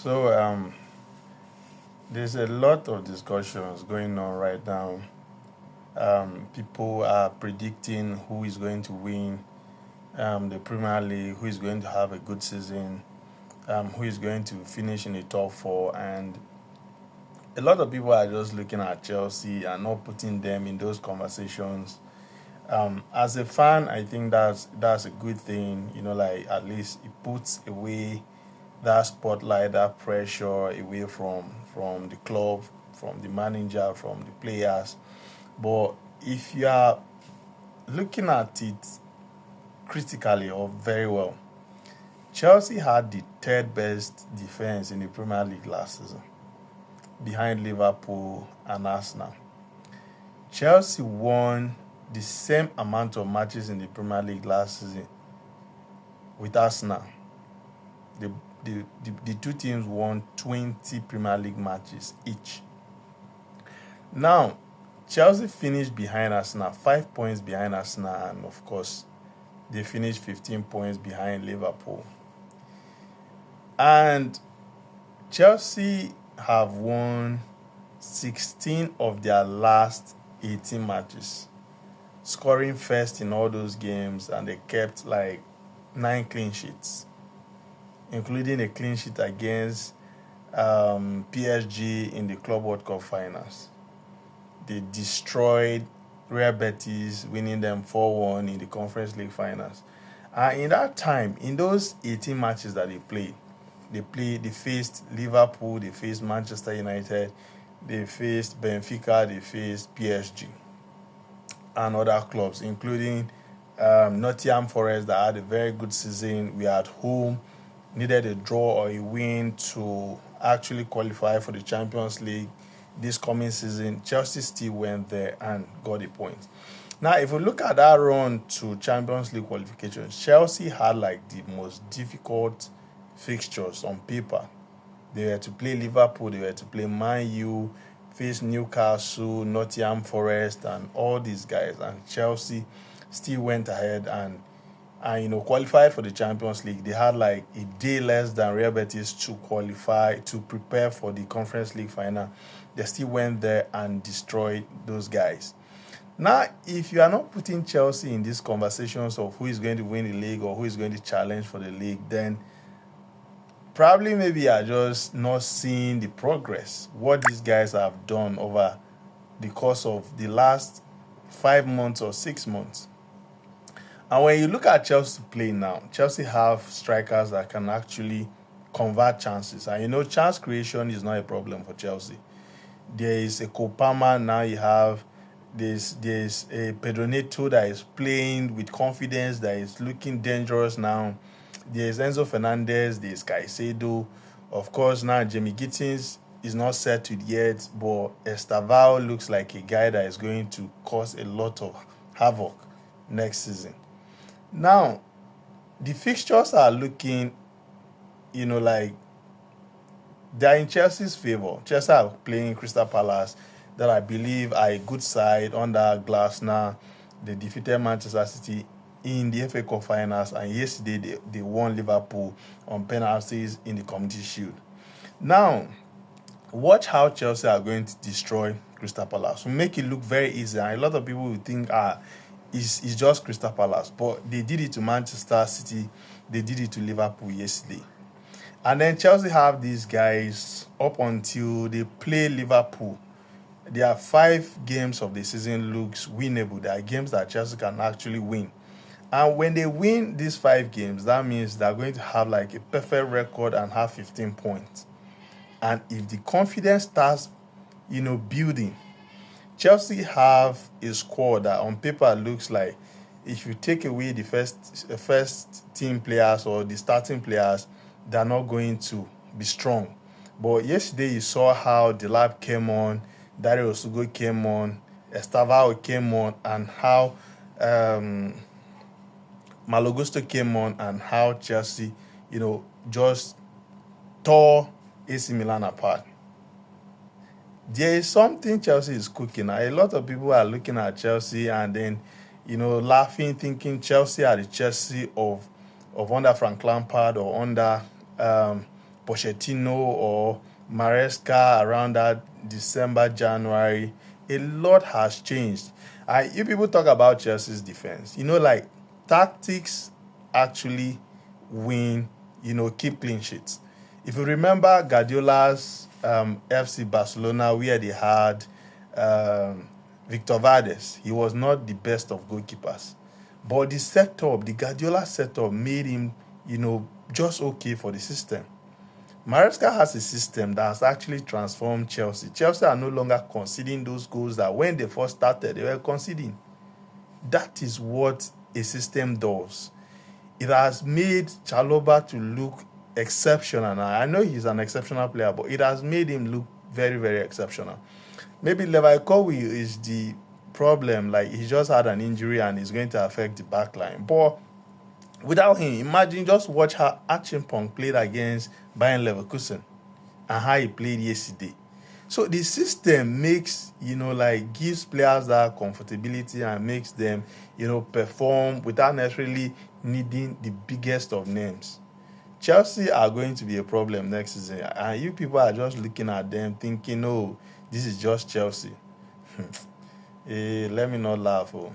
So there's a lot of discussions going on right now. People are predicting who is going to win the Premier League, who is going to have a good season, who is going to finish in the top four, and a lot of people are just looking at Chelsea and not putting them in those conversations. As a fan, I think that's a good thing. Like at least it puts away that spotlight, that pressure away from the club, from the manager, from the players. But if you are looking at it critically or very well, Chelsea had the third best defense in the Premier League last season, behind Liverpool and Arsenal. Chelsea won the same amount of matches in the Premier League last season with Arsenal. The, the two teams won 20 Premier League matches each. Now, Chelsea finished behind Arsenal, 5 points behind Arsenal, and of course, they finished 15 points behind Liverpool. And Chelsea have won 16 of their last 18 matches, scoring first in all those games, and they kept like 9 clean sheets, including a clean sheet against PSG in the Club World Cup finals. They destroyed Real Betis, winning them 4-1 in the Conference League finals. And in that time, in those 18 matches that they faced Liverpool, they faced Manchester United, they faced Benfica, they faced PSG, and other clubs, including Nottingham Forest that had a very good season. We at home needed a draw or a win to actually qualify for the Champions League this coming season. Chelsea still went there and got a point. Now, if we look at that run to Champions League qualifications, Chelsea had like the most difficult fixtures on paper. They were to play Liverpool, they were to play Man U, face Newcastle, Nottingham Forest, and all these guys. And Chelsea still went ahead and qualified for the Champions League. They had like a day less than Real Betis to qualify, to prepare for the Conference League final. They still went there and destroyed those guys. Now, if you are not putting Chelsea in these conversations of who is going to win the league or who is going to challenge for the league, then probably maybe you are just not seeing the progress, what these guys have done over the course of the last 5 months or 6 months. And when you look at Chelsea play now, Chelsea have strikers that can actually convert chances. And chance creation is not a problem for Chelsea. There is a Kopama now. You have there's a Pedro Neto that is playing with confidence, that is looking dangerous now. There's Enzo Fernandez, there's Caicedo. Of course, now Jamie Gittins is not settled yet, but Estavao looks like a guy that is going to cause a lot of havoc next season. Now, the fixtures are looking, like they're in Chelsea's favor. Chelsea are playing Crystal Palace, that I believe are a good side under Glasner. They defeated Manchester City in the FA Cup finals, and yesterday they won Liverpool on penalties in the Community Shield. Now, watch how Chelsea are going to destroy Crystal Palace. Will make it look very easy, and a lot of people will think, it's just Crystal Palace. But they did it to Manchester City, they did it to Liverpool yesterday. And then Chelsea have these guys up until they play Liverpool. There are 5 games of the season looks winnable. There are games that Chelsea can actually win. And when they win these 5 games, that means they're going to have like a perfect record and have 15 points. And if the confidence starts, building, Chelsea have a squad that on paper looks like, if you take away the first team players or the starting players, they're not going to be strong. But yesterday you saw how Delap came on, Dario Osugo came on, Estavao came on, and how Malogusto came on, and how Chelsea, just tore AC Milan apart. There is something Chelsea is cooking. A lot of people are looking at Chelsea and then, laughing, thinking Chelsea are the Chelsea of under Frank Lampard or under Pochettino or Maresca around that December, January, a lot has changed. You people talk about Chelsea's defense. Like tactics actually win, keep clean sheets. If you remember Guardiola's FC Barcelona, where they had um, Victor Valdes, he was not the best of goalkeepers. But the Guardiola setup made him, just okay for the system. Maresca has a system that has actually transformed Chelsea. Chelsea are no longer conceding those goals that when they first started, they were conceding. That is what a system does. It has made Chaloba to look exceptional. Now, I know he's an exceptional player, but it has made him look very, very exceptional. Maybe Levi Kowi is the problem. Like, he just had an injury and it's going to affect the back line. But without him, imagine just watch how Achimpong played against Bayern Leverkusen and how he played yesterday. So the system makes, gives players that comfortability and makes them, perform without necessarily needing the biggest of names. Chelsea are going to be a problem next season, and you people are just looking at them thinking, oh, this is just Chelsea. Let me not laugh. Oh.